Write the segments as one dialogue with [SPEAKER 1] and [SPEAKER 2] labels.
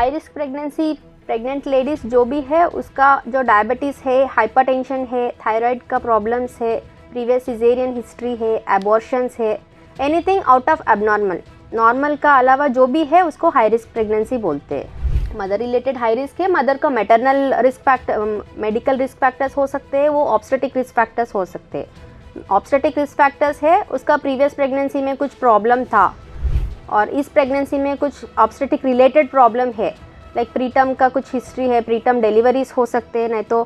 [SPEAKER 1] High risk pregnancy pregnant ladies जो भी है उसका जो डायबिटीज़ है, हाइपरटेंशन है, थायराइड का प्रॉब्लम्स है, प्रीवियस सिजेरियन हिस्ट्री है, एबॉर्शंस है, anything out of abnormal, normal का अलावा जो भी है उसको हाई रिस्क प्रेगनेंसी बोलते हैं। मदर रिलेटेड हाई रिस्क है, मदर का maternal risk factor, medical risk factors हो सकते हैं, वो ऑब्स्टेटिक रिस्क फैक्टर्स हो सकते हैं। ऑब्स्टेटिक रिस्क फैक्टर्स है उसका प्रीवियस प्रेगनेंसी में कुछ प्रॉब्लम था और इस प्रेगनेंसी में कुछ ऑब्स्टेटिक रिलेटेड प्रॉब्लम है, लाइक प्रीटर्म का कुछ हिस्ट्री है, प्रीटर्म डिलीवरीज हो सकते हैं, नहीं तो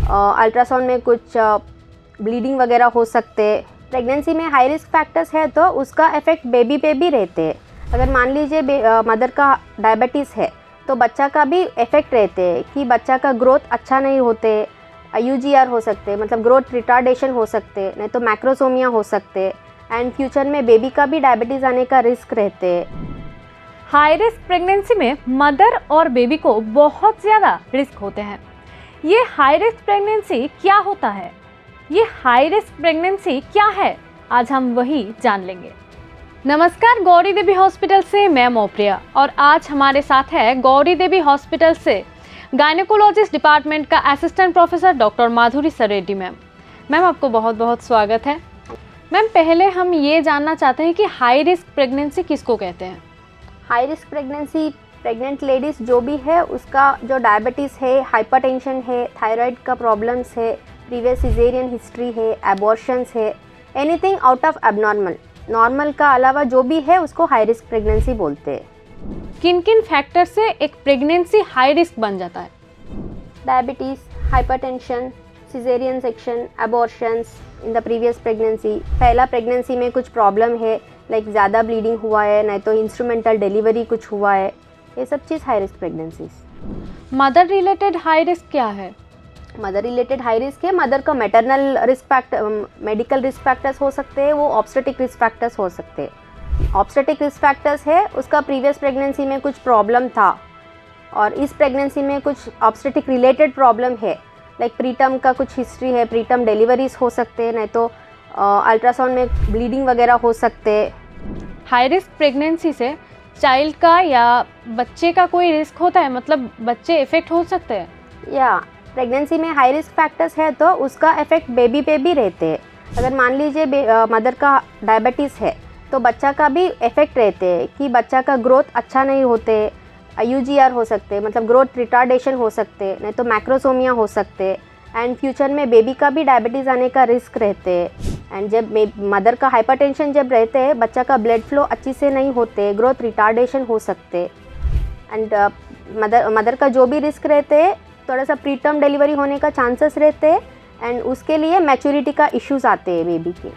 [SPEAKER 1] अल्ट्रासाउंड में कुछ ब्लीडिंग वगैरह हो सकते हैं। प्रेगनेंसी में हाई रिस्क फैक्टर्स है तो उसका इफेक्ट बेबी पे भी रहते हैं। अगर मान लीजिए मदर का डायबिटीज़ है तो बच्चा का भी इफेक्ट रहते हैं कि बच्चा का ग्रोथ अच्छा नहीं होते, यूजीआर हो सकते, मतलब ग्रोथ रिटार्डेशन हो सकते, नहीं तो मैक्रोसोमिया हो सकते, एंड फ्यूचर में बेबी का भी डायबिटीज़ आने का रिस्क रहते हैं।
[SPEAKER 2] हाई रिस्क प्रेगनेंसी में मदर और बेबी को बहुत ज़्यादा रिस्क होते हैं। ये हाई रिस्क प्रेगनेंसी क्या होता है, ये हाई रिस्क प्रेगनेंसी क्या है, आज हम वही जान लेंगे। नमस्कार, गौरी देवी हॉस्पिटल से मैं मोप्रिया और आज हमारे साथ है गौरी देवी हॉस्पिटल से गायनेकोलॉजिस्ट डिपार्टमेंट का असिस्टेंट प्रोफेसर डॉक्टर माधुरी सरेड्डी मैम। मैम आपको बहुत बहुत स्वागत है। मैम पहले हम ये जानना चाहते हैं कि हाई रिस्क प्रेगनेंसी किसको कहते हैं।
[SPEAKER 1] High risk pregnancy pregnant ladies जो भी है उसका जो डायबिटीज़ है, हाइपरटेंशन है, थायराइड का प्रॉब्लम्स है, प्रीवियस सिजेरियन हिस्ट्री है, एबॉर्शंस है, anything out of abnormal, normal का अलावा जो भी है उसको हाई रिस्क प्रेगनेंसी बोलते हैं।
[SPEAKER 2] किन किन फैक्टर से एक प्रेगनेंसी हाई रिस्क बन जाता है।
[SPEAKER 1] Diabetes, hypertension, caesarean section, abortions in the previous pregnancy, पहला प्रेगनेंसी में कुछ प्रॉब्लम है, लाइक ज़्यादा ब्लीडिंग हुआ है, नहीं तो इंस्ट्रूमेंटल डिलीवरी कुछ हुआ है, ये सब चीज़ high risk pregnancies.
[SPEAKER 2] Mother related high risk क्या है।
[SPEAKER 1] मदर रिलेटेड हाई रिस्क है, मदर का maternal risk factor, medical risk factors हो सकते हैं, वो ऑब्स्टेटिक रिस्क फैक्टर्स हो सकते हैं। ऑब्स्टेटिक रिस्क फैक्टर्स है उसका प्रीवियस प्रेगनेंसी में कुछ प्रॉब्लम था और इस प्रेगनेंसी में कुछ ऑब्स्टेटिक रिलेटेड प्रॉब्लम है, लाइक प्रीटर्म का कुछ हिस्ट्री है, प्रीटर्म डिलीवरीज हो सकते हैं, नहीं तो अल्ट्रासाउंड में ब्लीडिंग वगैरह हो सकते हैं।
[SPEAKER 2] हाई रिस्क प्रेगनेंसी से चाइल्ड का या बच्चे का कोई रिस्क होता है, मतलब बच्चे इफेक्ट हो सकते हैं।
[SPEAKER 1] या प्रेगनेंसी में हाई रिस्क फैक्टर्स है तो उसका इफेक्ट बेबी पे भी रहते हैं। अगर मान लीजिए मदर का डायबिटीज़ है तो बच्चा का भी इफेक्ट रहते हैं कि बच्चा का ग्रोथ अच्छा नहीं होते, यूजीआर हो सकते, मतलब ग्रोथ रिटार्डेशन हो सकते, नहीं तो मैक्रोसोमिया हो सकते, एंड फ्यूचर में बेबी का भी डायबिटीज़ आने का रिस्क रहते हैं। एंड जब मदर का हाइपरटेंशन जब रहते हैं, बच्चा का ब्लड फ्लो अच्छी से नहीं होते, ग्रोथ रिटार्डेशन हो सकते, एंड मदर का जो भी रिस्क रहते हैं, थोड़ा सा प्रीटर्म डिलीवरी होने का चांसेस रहते हैं, एंड उसके लिए मैच्योरिटी का इश्यूज आते हैं बेबी के।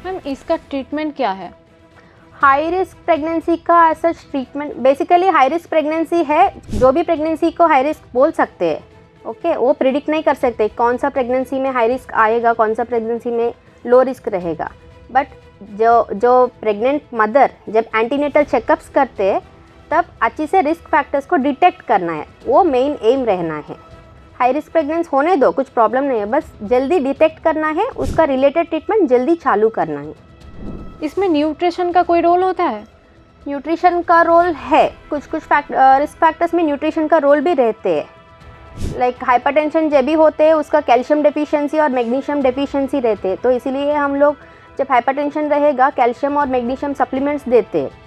[SPEAKER 2] मैम इसका ट्रीटमेंट क्या है।
[SPEAKER 1] हाई रिस्क प्रेगनेंसी का ऐसा treatment, basically high risk pregnancy है, जो भी प्रेगनेंसी को हाई रिस्क बोल सकते हैं। ओके, वो प्रिडिक्ट नहीं कर सकते कौन सा प्रेगनेंसी में हाई रिस्क आएगा, कौन सा प्रेगनेंसी में लो रिस्क रहेगा, बट जो प्रेग्नेंट मदर जब एंटीनेटल चेकअप्स करते हैं तब अच्छी से रिस्क फैक्टर्स को डिटेक्ट करना है, वो मेन एम रहना है। हाई रिस्क प्रेगनेंस होने दो, कुछ प्रॉब्लम नहीं है, बस जल्दी डिटेक्ट करना है, उसका रिलेटेड ट्रीटमेंट जल्दी चालू करना है।
[SPEAKER 2] इसमें न्यूट्रिशन का कोई रोल होता है।
[SPEAKER 1] न्यूट्रिशन का रोल है, कुछ रिस्क फैक्टर्स में न्यूट्रिशन का रोल भी रहते हैं, लाइक हाइपरटेंशन जब भी होते हैं उसका कैल्शियम डेफिशिएंसी और मैग्नीशियम डेफिशिएंसी रहते हैं, तो इसीलिए हम लोग जब हाइपरटेंशन रहेगा कैल्शियम और मैग्नीशियम सप्लीमेंट्स देते हैं।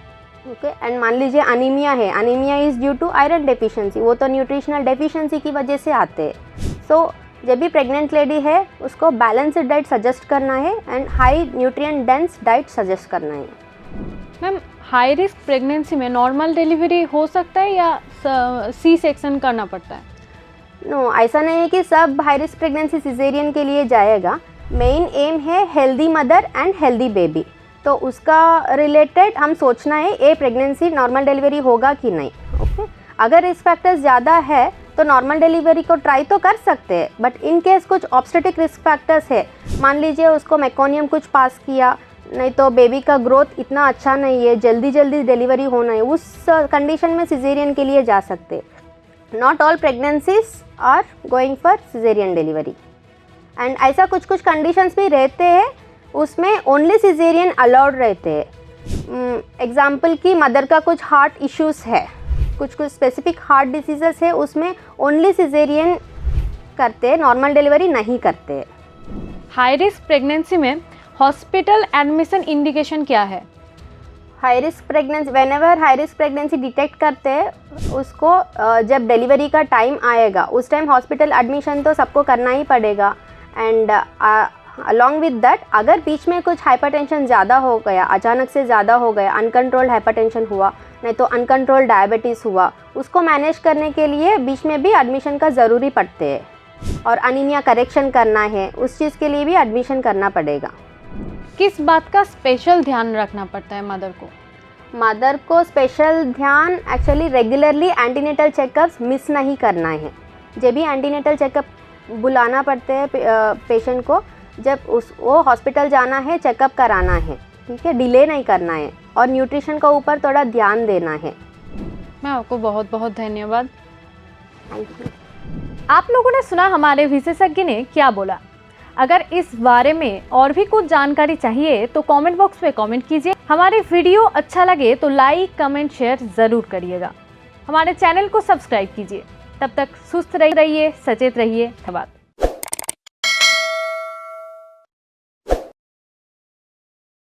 [SPEAKER 1] ओके, एंड मान लीजिए अनीमिया है, anaemia is due to iron deficiency, वो तो न्यूट्रिशनल डेफिशिएंसी की वजह से आते हैं। सो जब भी प्रेग्नेंट लेडी है उसको बैलेंस्ड डाइट सजेस्ट करना है and high nutrient dense diet suggest करना है।
[SPEAKER 2] मैम हाई रिस्क प्रेगनेंसी में नॉर्मल डिलीवरी हो सकता है या सी सेक्शन करना पड़ता है।
[SPEAKER 1] नो, ऐसा नहीं है कि सब हाई रिस्क प्रेगनेंसी सिजेरियन के लिए जाएगा। मेन एम है healthy mother and healthy baby, तो उसका रिलेटेड हम सोचना है ये प्रेगनेंसी नॉर्मल डिलीवरी होगा कि नहीं। ओके, अगर रिस्क फैक्टर्स ज़्यादा है तो नॉर्मल डिलीवरी को ट्राई तो कर सकते हैं, बट इन केस कुछ ऑब्स्टेटिक रिस्क फैक्टर्स है, मान लीजिए उसको मेकोनियम कुछ पास किया, नहीं तो बेबी का ग्रोथ इतना अच्छा नहीं है, जल्दी जल्दी डिलीवरी होना है, उस कंडीशन में सिजेरियन के लिए जा सकते। Not all pregnancies are going for caesarean delivery, and ऐसा कुछ कंडीशंस भी रहते हैं उसमें ओनली सिजेरियन अलाउड रहते हैं। एग्जाम्पल की मदर का कुछ हार्ट इश्यूज़ है कुछ कुछ स्पेसिफिक हार्ट डिसीजेस है उसमें ओनली सिजेरियन करते, नॉर्मल डिलीवरी नहीं करते।
[SPEAKER 2] हाई रिस्क प्रेगनेंसी में हॉस्पिटल एडमिशन इंडिकेशन क्या है?
[SPEAKER 1] High risk pregnancy, whenever high risk pregnancy detect करते हैं उसको जब डिलीवरी का टाइम आएगा उस टाइम हॉस्पिटल एडमिशन तो सबको करना ही पड़ेगा। एंड अलॉन्ग विद दैट अगर बीच में कुछ हाइपरटेंशन ज़्यादा हो गया, अचानक से ज़्यादा हो गया, अनकंट्रोल्ड हाइपरटेंशन हुआ, नहीं तो अनकंट्रोल्ड डायबिटीज़ हुआ, उसको मैनेज करने के लिए बीच में भी एडमिशन का ज़रूरी पड़ते हैं। और अनीमिया करेक्शन करना है उस चीज़ के लिए भी एडमिशन करना पड़ेगा।
[SPEAKER 2] किस बात का स्पेशल ध्यान रखना पड़ता है मदर को?
[SPEAKER 1] मदर को स्पेशल ध्यान actually regularly antenatal checkups miss नहीं करना है। जब भी एंटीनेटल चेकअप बुलाना पड़ते हैं पेशेंट को, जब वो हॉस्पिटल जाना है, चेकअप कराना है, ठीक है, डिले नहीं करना है और न्यूट्रिशन का ऊपर थोड़ा ध्यान देना है।
[SPEAKER 2] मैं आपको बहुत बहुत धन्यवाद।
[SPEAKER 1] Thank you.
[SPEAKER 2] आप लोगों ने सुना हमारे विशेषज्ञ ने क्या बोला। अगर इस बारे में और भी कुछ जानकारी चाहिए तो कमेंट बॉक्स में कमेंट कीजिए। हमारे वीडियो अच्छा लगे तो लाइक, कमेंट, शेयर ज़रूर करिएगा। हमारे चैनल को सब्सक्राइब कीजिए। तब तक सुस्त रहिए, सचेत रहिए। धन्यवाद।